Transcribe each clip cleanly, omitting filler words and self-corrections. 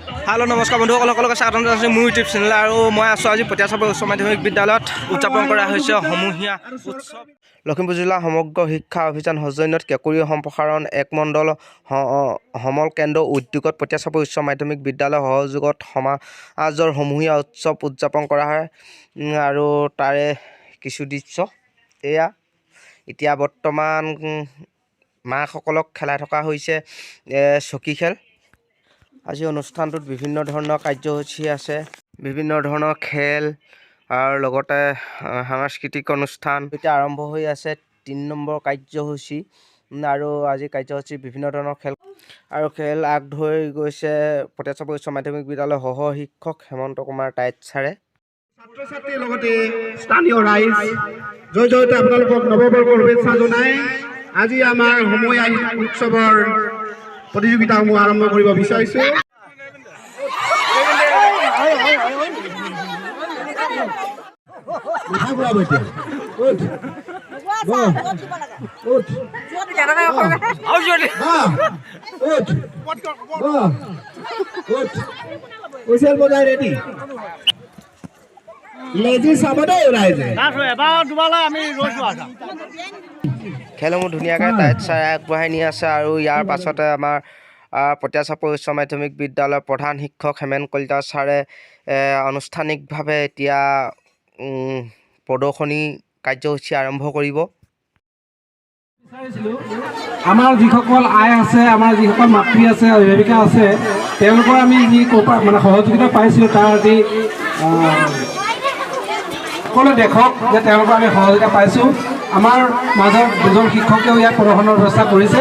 Hello नमस्कार बंधुসকলক স্বাগতম জনাইছো মোৰ ইউটিউব চেনেল আৰু মই আছো আজি পটিয়াচাপৰি উচ্চ মাধ্যমিক বিদ্যালয়ত উদযাপন কৰা হৈছে সমূহীয়া উৎসৱ লখিমপুৰ জিলা সমগ্ৰ শিক্ষা অভিযান সৌজন্যত কেঁকুৰি সম্প্ৰসাৰণ এক মণ্ডল সমল কেন্দ্ৰ উদ্যোগত পটিয়াচাপৰি উচ্চ মাধ্যমিক বিদ্যালয়ৰ সহযোগত সমাজৰ সমূহীয়া উৎসৱ উদযাপন কৰা হয় আৰু তাৰে কিছু দৃশ্য এয়া এতিয়া বৰ্তমান মাসকলক খেলাই থকা হৈছে চকী খেল। আজি অনুষ্ঠানটোত বিভিন্ন ধৰণৰ কাৰ্যসূচী আছে, বিভিন্ন ধৰণৰ খেল আৰু লগতে সাংস্কৃতিক অনুষ্ঠান এতিয়া আৰম্ভ হৈ আছে ৩ নম্বৰ কাৰ্যসূচী আৰু আজি কাৰ্যসূচী বিভিন্ন ধৰণৰ খেল আগধৰি গৈছে পটিয়াচাপৰি উচ্চ মাধ্যমিক বিদ্যালয়ৰ সহ শিক্ষক হেমন্ত কুমাৰ টাইট ছাৰে। ছাত্ৰ-ছাত্ৰীৰ লগতে স্থানীয় ৰাইজ জয়তে আপোনালোকক নৱবৰ্ষৰ শুভেচ্ছা জনাই আজি আমাৰ সমূহীয়া উৎসৱৰ প্ৰতিযোগিতাসমূহ আৰম্ভ কৰিব বিচাৰিছোঁ। খেলসমূহ ধুনীয়াকৈ টাইট ছাৰে আগবঢ়াই নি আছে আৰু ইয়াৰ পাছতে আমাৰ পটিয়াচাপৰি উচ্চ মাধ্যমিক বিদ্যালয়ৰ প্ৰধান শিক্ষক হেমেন কলিতা ছাৰে আনুষ্ঠানিকভাৱে এতিয়া প্ৰদৰ্শনী কাৰ্যসূচী আৰম্ভ কৰিব। আমাৰ যিসকল আই আছে, আমাৰ যিসকল মাতৃ আছে, অভিভাৱিকা আছে, তেওঁলোকৰ আমি যি মানে সহযোগিতা পাইছিলোঁ তাৰ আজি সকলো দেখক যে তেওঁলোকৰ আমি সহযোগিতা পাইছোঁ। আমাৰ মাজত দুজন শিক্ষকেও ইয়াত প্ৰদৰ্শনৰ ব্যৱস্থা কৰিছে।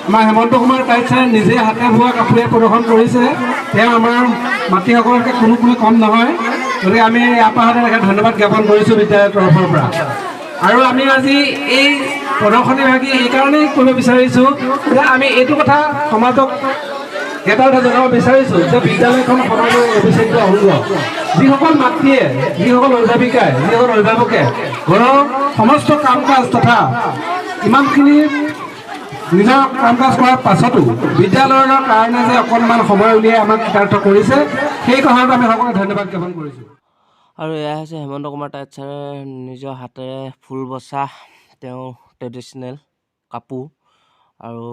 আমাৰ হেমন্ত কুমাৰ টাইট ছাৰে নিজে হাতে বোৱা কাপোৰে প্ৰদৰ্শন কৰিছে। তেওঁ আমাৰ মাতৃসকলকে কোনো কম নহয়, গতিকে আমি ইয়াৰ পৰা ধন্যবাদ জ্ঞাপন কৰিছোঁ বিদ্যালয়ৰ তৰফৰ পৰা। আৰু আমি আজি এই প্ৰদৰ্শনী ভাগি এইকাৰণেই কৰিব বিচাৰিছোঁ যে আমি এইটো কথা সমাজক এটা কথা জনাব বিচাৰিছোঁ যে বিদ্যালয়খন সমাজৰ অবিচ্ছেদ্য অংগ। যিসকল মাতৃয়ে, যিসকল অধ্যাপিকাই, যিসকল অভিভাৱকে ঘৰৰ সমস্ত কাম কাজ তথা ইমানখিনি নিজৰ কাম কাজ কৰাৰ পাছতো বিদ্যালয়ৰ কাৰণে যে অকণমান সময় উলিয়াই আমাক কৃতাৰ্থ কৰিছে, সেই কথাটো আমি সকলোৱে ধন্যবাদ জ্ঞাপন কৰিছোঁ। আৰু এয়া হৈছে হেমন্ত কুমাৰ টাইট ছাৰে নিজৰ হাতেৰে ফুল বচা তেওঁ ট্ৰেডিশ্যনেল কাপোৰ আৰু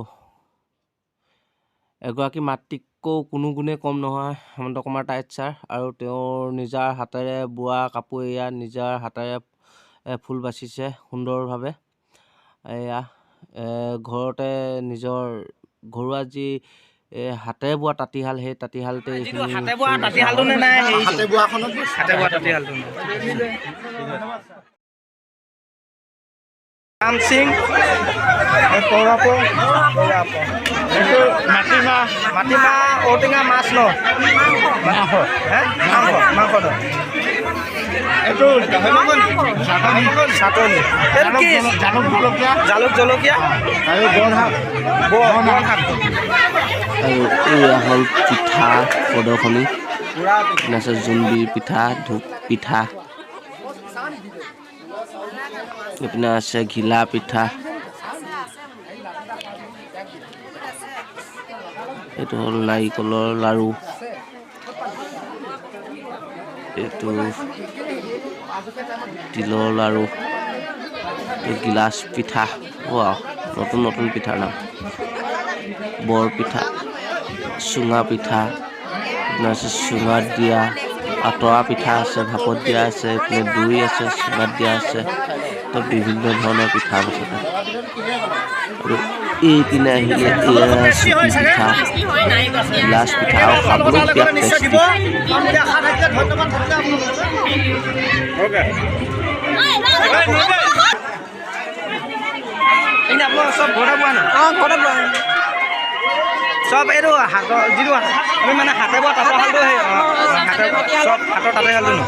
এগৰাকী মাতৃকৈও কোনো গুণে কম নহয় হেমন্ত কুমাৰ টাইট ছাৰ আৰু তেওঁৰ নিজৰ হাতেৰে বোৱা কাপোৰ এয়া নিজৰ হাতেৰে ফুল বাচিছে সুন্দৰভাৱে। এয়া ঘৰতে নিজৰ ঘৰুৱা যি হাতেৰে বোৱা তাঁতীশাল, সেই তাঁতীশালতে মাটিমাহ ঔটেঙা মাছ ন মাংস চাটনি জালুক জলকীয়া আৰু শাক। আৰু এয়া হ'ল পিঠা প্ৰদৰ্শনী, আছে জোনবিৰি পিঠা, ধূপ পিঠা, এইপিনে আছে ঘিলা পিঠা, এইটো হ'ল নাৰিকলৰ লাড়ু, এইটো তিলৰ লাড়ু, গিলাচ পিঠা, নতুন নতুন পিঠাৰ নাম, বৰ পিঠা, চুঙা পিঠা, আছে চুঙাত দিয়া, আঁতৰা পিঠা আছে, ভাপত দিয়া আছে, এইপিনে দৈ আছে, চুঙাত দিয়া আছে, তো বিভিন্ন ধৰণৰ পিঠা আছে। আৰু এইপিনে আহিলে এয়া চুটি পিঠা, গিলাচ পিঠা আৰু খাবলৈ বিৰাট টেষ্টি। চব ঘৰতে পোৱা নাই? ঘৰতে পোৱা চব এইটো হাতৰ যিটো আমি মানে হাতে বোৱা তাঁতশালটো চব হাতৰ তাঁতশালটো ন।